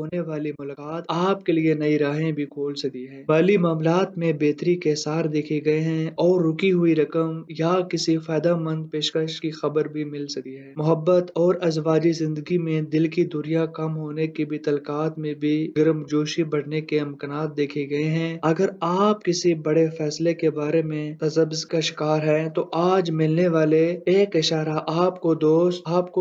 ہونے والی ملاقات آپ کے لیے نئی راہیں بھی کھول سکتی ہے۔ مالی معاملات میں بہتری کے آثار دیکھے گئے ہیں اور رکی ہوئی رقم یا کسی فائدہ مند پیشکش کی خبر بھی مل سکتی ہے۔ محبت اور ازواجی زندگی میں دل کی دوریاں کم ہونے کی بھی تعلقات میں بھی گرم جوشی بڑھنے کے امکانات دیکھے گئے ہیں۔ اگر آپ کسی بڑے فیصلے کے بارے میں تذبذب کا شکار ہیں تو آج ملنے والے ایک اشارہ آپ کو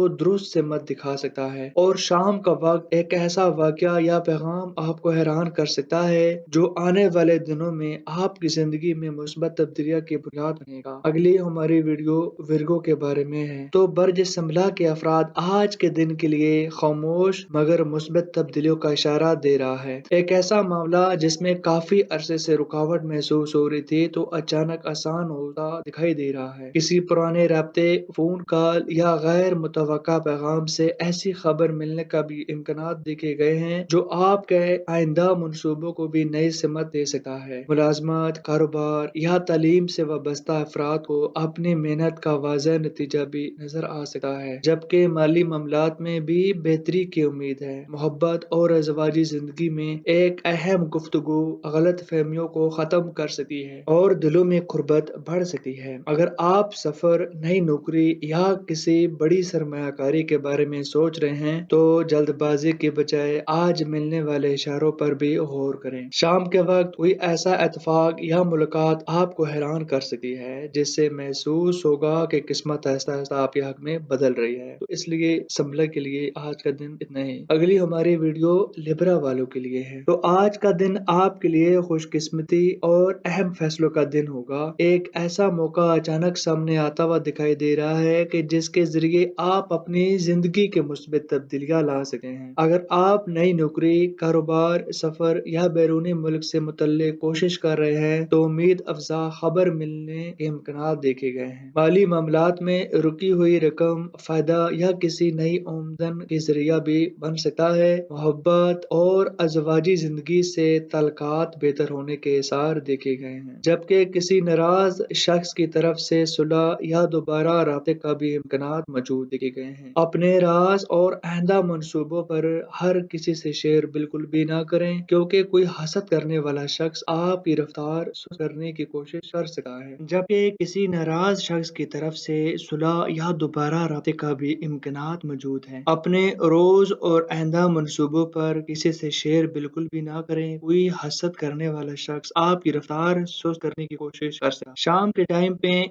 درست سمت دکھا سکتا ہے، اور شام کا وقت ایک ایسا واقعہ یا پیغام آپ کو حیران کر سکتا ہے جو آنے والے دنوں میں آپ کی زندگی میں مثبت تبدیلیاں کی بنیاد بنے گا۔ اگلی ہماری ویڈیو ورگو کے بارے میں ہے۔ تو برج سنبلا کے افراد آج کے دن کے لیے خاموش مگر مثبت تبدیلیوں کا اشارہ دے رہا ہے۔ ایک ایسا معاملہ جس میں کافی عرصے سے رکاوٹ محسوس ہو رہی تھی تو اچانک آسان ہوتا دکھائی دے رہا ہے۔ کسی پرانے رابطے، فون کال یا غیر متوقع پیغام سے ایسی خبر ملنے کا بھی امکانات دیکھے گئے ہیں جو آپ کے آئندہ منصوبوں کو بھی نئی سمت دے سکتا ہے۔ ملازمت، کاروبار یا تعلیم سے وابستہ افراد کو اپنی محنت کا واضح نتیجہ بھی نظر آ سکتا ہے، جبکہ مالی معاملات میں بھی بہتری کی امید ہے۔ محبت اور ازواجی زندگی میں ایک اہم گفتگو غلط فہمیوں کو ختم کر سکتی ہے اور دلوں میں قربت بڑھ سکتی ہے۔ اگر آپ سفر، نئی نوکری یا کسی بڑی سرمایہ کاری کے بارے میں سوچ رہے ہیں تو جلد بازی کے بجائے آج ملنے والے اشاروں پر بھی غور کریں۔ شام کے وقت کوئی ایسا اتفاق یا ملاقات آپ کو حیران کر سکتی ہے جس سے محسوس ہوگا کہ قسمت آہستہ آہستہ آپ کے حق میں بدل رہی ہے۔ تو اس لیے سنبلا کے لیے آج کا دن اتنا ہی۔ اگلی ہماری ویڈیو لبرا والوں کے لیے ہے۔ تو آج کا دن آپ کے لیے خوش قسمتی اور اہم فیصلوں کا دن ہوگا۔ ایک ایسا موقع اچانک سامنے آتا ہوا دکھائی دے رہا ہے کہ جس کے ذریعے آپ اپنی زندگی کے مثبت تبدیلیاں لا سکتے ہیں۔ اگر آپ نئی نوکری، کاروبار، سفر یا بیرونی ملک سے متعلق کوشش کر رہے ہیں تو امید افزا خبر ملنے کے امکانات دیکھے گئے ہیں۔ مالی معاملات میں رکی ہوئی رقم، فائدہ یا کسی نئی آمدن کے ذریعہ بھی بن سکتا ہے۔ محبت اور ازواجی زندگی سے تعلقات بہتر ہونے کے آثار دیکھے گئے ہیں، جبکہ کسی ناراض شخص کی طرف سے صلح یا دوبارہ رابطے کا بھی امکانات موجود دیکھے گئے ہیں۔ اپنے راز اور آئندہ منصوبوں پر ہر کسی سے شیئر بالکل بھی نہ کریں، کیونکہ کوئی حسد کرنے والا شخص آپ کی رفتار سست کرنے کی کوشش کر سکتا ہے، جبکہ کسی ناراض شخص کی طرف سے صلح یا دوبارہ رابطے کا بھی امکانات موجود ہیں۔ اپنے روز اور آئندہ منصوبوں پر کسی سے شیئر بالکل بھی نہ کریں، کوئی حسد کرنے والا شخص آپ کی رفتار سست کرنے کی کوشش کر سکتا ہے۔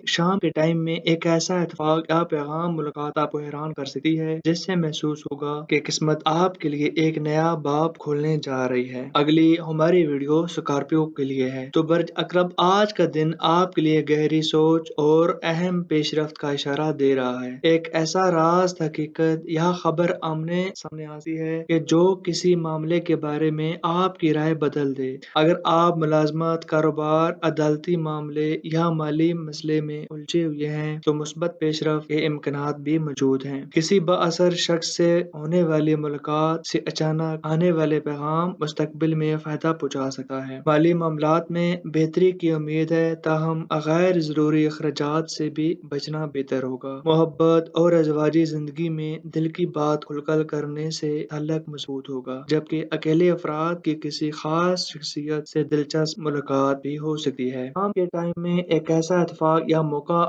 شام کے ٹائم میں ایک ایسا اتفاق یا پیغام ملاقات آپ کو حیران کر سکتی ہے جس سے محسوس ہوگا کہ قسمت آپ کے لیے ایک نیا باب کھولنے جا رہی ہے۔ اگلی ہماری ویڈیو اسکارپیو کے لیے ہے۔ تو برج عقرب آج کا دن آپ کے لیے گہری سوچ اور اہم پیش رفت کا اشارہ دے رہا ہے۔ ایک ایسا راز، حقیقت یا خبر آمنے سامنے آتی ہے کہ جو کسی معاملے کے بارے میں آپ کی رائے بدل دے۔ اگر آپ ملازمت، کاروبار، عدالتی معاملے یا مالی مسئلے میں الجھے ہوئے ہیں تو مثبت پیش رفت کے امکانات بھی موجود ہیں۔ کسی با اثر شخص سے ہونے والی ملاقات سے اچانک آنے والے پیغام مستقبل میں فائدہ پہنچا سکتا ہے۔ مالی معاملات میں بہتری کی امید ہے، تاہم غیر ضروری اخراجات سے بھی بچنا بہتر ہوگا۔ محبت اور ازواجی زندگی میں دل کی بات کھل کر کرنے سے تعلق مضبوط ہوگا، جبکہ اکیلے افراد کی کسی خاص شخصیت سے دلچسپ ملاقات بھی ہو سکتی ہے۔ شام کے ٹائم میں ایک ایسا اتفاق یا موقع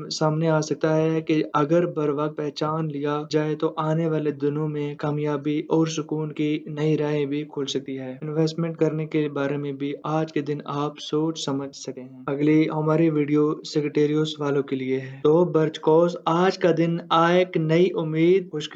سامنے آ سکتا ہے کہ اگر بر وقت پہچان لیا جائے تو آنے والے دنوں میں کامیابی اور سکون کی نئی راہیں بھی کھل سکتی ہے۔ انویسٹمنٹ کرنے کے بارے میں بھی آج کے دن آپ سوچ سمجھ سکتے ہیں۔ اگلی ہماری ویڈیو سیکریٹریوس والوں کے لیے ہے۔ تو برج قوس آج کا دن ایک نئی امید، خوش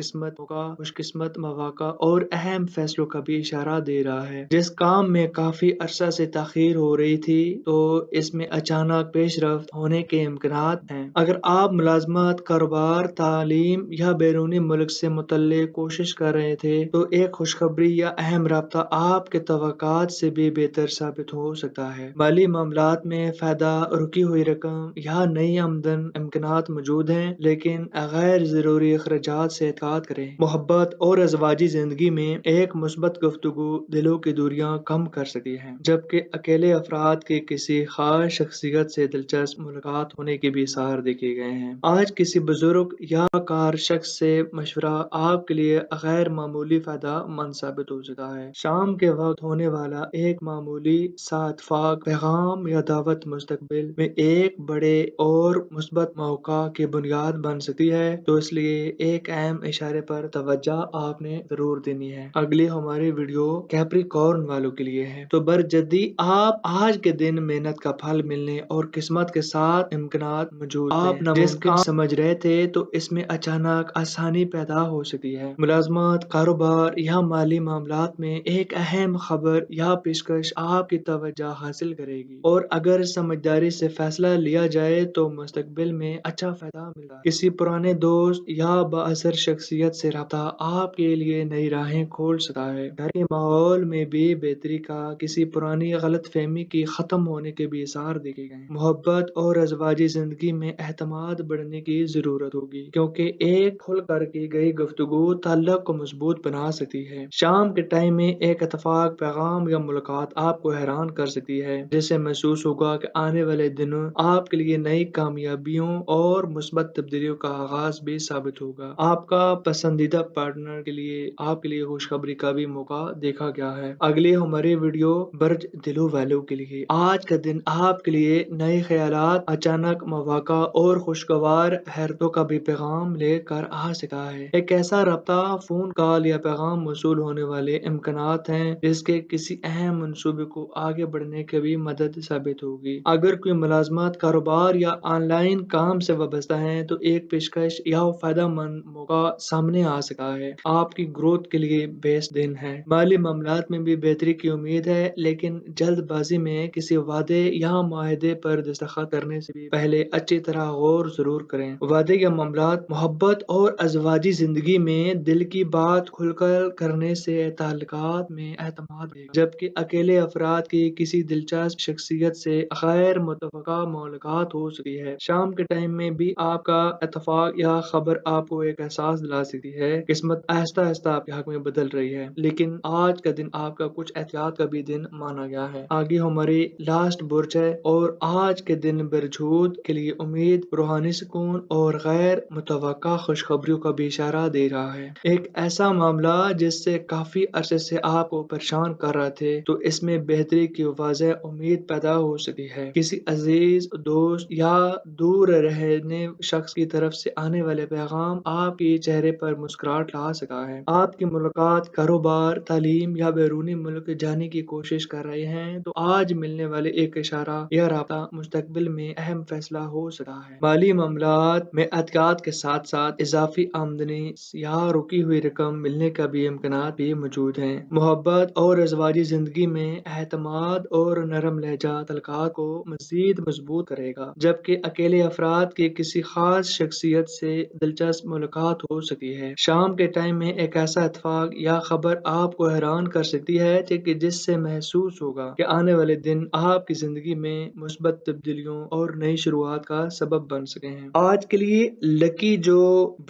قسمت مواقع اور اہم فیصلوں کا بھی اشارہ دے رہا ہے۔ جس کام میں کافی عرصہ سے تاخیر ہو رہی تھی تو اس میں اچانک پیش رفت ہونے کے امکانات ہیں۔ اگر آپ ملازمت، کاروبار، تعلیم یا بیرونی ملک سے متعلق کوشش کر رہے تھے تو ایک خوشخبری یا اہم رابطہ آپ کے توقعات سے بھی بہتر ثابت ہو سکتا ہے۔ مالی معاملات میں فائدہ، رکی ہوئی رقم یا نئی آمدن امکانات موجود ہیں، لیکن غیر ضروری اخراجات سے احتیاط کریں۔ محبت اور ازواجی زندگی میں ایک مثبت گفتگو دلوں کی دوریاں کم کر سکتی ہے، جبکہ اکیلے افراد کی کسی خاص شخصیت سے دلچسپ ملاقات ہونے کے بھی آثار دیکھے گئے ہیں۔ آج کسی بزرگ یا کار شخص سے مشورہ آپ کے لیے غیر معمولی فائدہ مند ثابت ہو سکا ہے۔ شام کے وقت ہونے والا ایک معمولی سا اتفاق، پیغام یا دعوت مستقبل میں ایک بڑے اور مثبت موقع کی بنیاد بن سکتی ہے، تو اس لیے ایک اہم اشارے پر توجہ آپ نے ضرور دینی ہے۔ اگلی ہماری ویڈیو کیپریکارن والوں کے لیے ہے۔ تو برجدی آپ آج کے دن محنت کا پھل ملنے اور قسمت کے ساتھ امکانات موجود ہیں۔ آپ جس کام سمجھ رہے تھے تو اس میں اچانک آسانی پیدا ہو سکتی ہے۔ ملازمت، کاروبار یا مالی معاملات میں ایک اہم خبر یا پیشکش آپ کی توجہ حاصل کرے گی، اور اگر سمجھداری سے فیصلہ لیا جائے تو مستقبل میں اچھا فائدہ ملتا ہے۔ کسی پرانے دوست یا بااثر شخصیت سے رابطہ آپ کے لیے نئی راہیں کھول سکتا ہے۔ گھر کے ماحول میں بھی بہتری کا، کسی پرانی غلط فہمی کی ختم ہونے کے بھی آثار دیکھے گئے ہیں۔ محبت اور ازواجی زندگی میں اعتماد بڑھنے کی ضرورت ہوگی، کیونکہ ایک کھل کر کی گئی گفتگو تعلق کو مضبوط بنا سکتی ہے۔ شام کے ٹائم میں ایک اتفاق، پیغام یا ملاقات آپ کو حیران کر سکتی ہے، جسے محسوس ہوگا کہ آنے والے دنوں آپ کے لیے نئی کامیابیوں اور مثبت تبدیلیوں کا آغاز بھی ثابت ہوگا۔ آپ کا پسندیدہ پارٹنر کے لیے آپ کے لیے خوشخبری کا بھی موقع دیکھا گیا ہے۔ اگلی ہماری ویڈیو برج دلوں والوں کے لیے۔ آج کا دن آپ کے لیے نئے خیالات، اچانک مواقع اور خوشگوار حیرتوں کا بھی پیغام لے کر آ سکتا ہے۔ ایک ایسا رابطہ، فون کال یا پیغام موصول ہونے والے امکانات ہیں جس کے کسی اہم منصوبے کو آگے بڑھنے کے بھی مدد ثابت ہوگی۔ اگر کوئی ملازمت، کاروبار یا آن لائن کام سے وابستہ ہیں تو ایک پیشکش یا فائدہ مند موقع سامنے آ سکتا ہے۔ آپ کی گروتھ کے لیے بیسٹ دن ہے۔ مالی معاملات میں بھی بہتری کی امید ہے، لیکن جلد بازی میں کسی وعدے یا معاہدے پر دستخط کرنے سے بھی پہلے اچھی طرح غور ضرور کریں۔ وعدے یا معاملات، محبت اور ازواجی زندگی میں دل کی بات کھل کر کرنے سے تعلقات میں اعتماد بڑھے گا، جبکہ اکیلے افراد کی کسی دلچسپ شخصیت سے غیر متوقع ملاقات ہو سکتی ہے۔ شام کے ٹائم میں بھی آپ کا اتفاق یا خبر آپ کو ایک احساس دلا سکتی ہے، قسمت آہستہ آہستہ آپ کے حق میں بدل رہی ہے، لیکن آج کا دن آپ کا کچھ احتیاط کا بھی دن مانا گیا ہے۔ آگے ہماری لاسٹ برج ہے، اور آج کے دن برجھود کے لیے امید، روحانی سکون اور غیر متوقع خوشخبریوں کا بھی اشارہ دے رہا ہے۔ ایک ایسا معاملہ جس سے کافی عرصے سے آپ کو پریشان کر رہے تھے، تو اس میں بہتری کی واضح امید پیدا ہو سکتی ہے۔ کسی عزیز دوست یا دور رہنے شخص کی طرف سے آنے والے پیغام آپ کے چہرے پر مسکراہٹ لا سکتا ہے۔ آپ کی ملاقات، کاروبار، تعلیم یا بیرونی ملک جانے کی کوشش کر رہے ہیں تو آج ملنے والے ایک اشارہ یا رابطہ مستقبل میں اہم فیصلہ ہو سکتا ہے۔ مالی معاملات میں احتیاط کے ساتھ ساتھ اضافی آمدنی یا رکی ہوئی رقم ملنے کا بھی امکانات بھی موجود ہیں۔ محبت اور ازواجی زندگی میں اعتماد اور نرم لہجہ تعلقات کو مزید مضبوط کرے گا، جبکہ اکیلے افراد کی کسی خاص شخصیت سے دلچسپ ملاقات ہو سکتی ہے۔ شام کے ٹائم میں ایک ایسا اتفاق یا خبر آپ کو حیران کر سکتی ہے کہ جس سے محسوس ہوگا کہ آنے والے دن آپ کی زندگی میں مثبت تبدیلیوں اور نئی شروعات کا سبب بن سکے ہیں۔ آج کے لیے لکی جو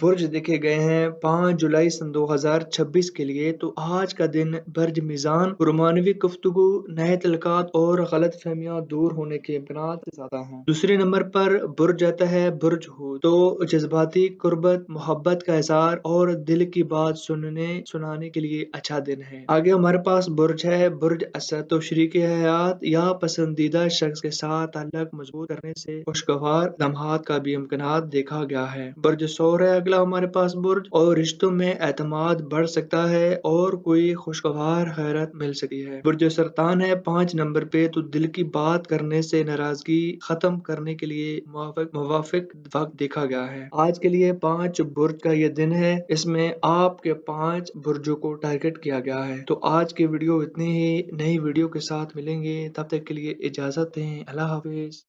برج دیکھے گئے ہیں 5 جولائی سن 2026 کے لیے، تو آج کا دن برج میزان، رومانوی گفتگو، نئے تعلقات اور غلط فہمیاں دور ہونے کے امکانات زیادہ ہیں۔ دوسرے نمبر پر برج آتا ہے برج ہود، تو جذباتی قربت، محبت کا اظہار اور دل کی بات سنانے کے لیے اچھا دن ہے۔ آگے ہمارے پاس برج ہے برج اسد، تو شریک حیات یا پسندیدہ شخص کے ساتھ تعلق مضبوط کرنے سے خوشگوار لمحات کا بھی امکانات دیکھا گیا ہے۔ برج ثور ہے اگلا ہمارے پاس برج، اور رشتوں میں اعتماد بڑھ سکتا ہے اور کوئی خوشگوار خیرات مل سکتی ہے۔ برج سرطان ہے 5 نمبر پہ، تو دل کی بات کرنے سے ناراضگی ختم کرنے کے لیے موافق وقت دیکھا گیا ہے۔ آج کے لیے 5 برج کا یہ دن ہے، اس میں آپ کے 5 برجوں کو ٹارگٹ کیا گیا ہے۔ تو آج کی ویڈیو اتنی ہی، نئی ویڈیو کے ساتھ ملیں گے، تب تک کے لیے اجازت دیں، اللہ حافظ۔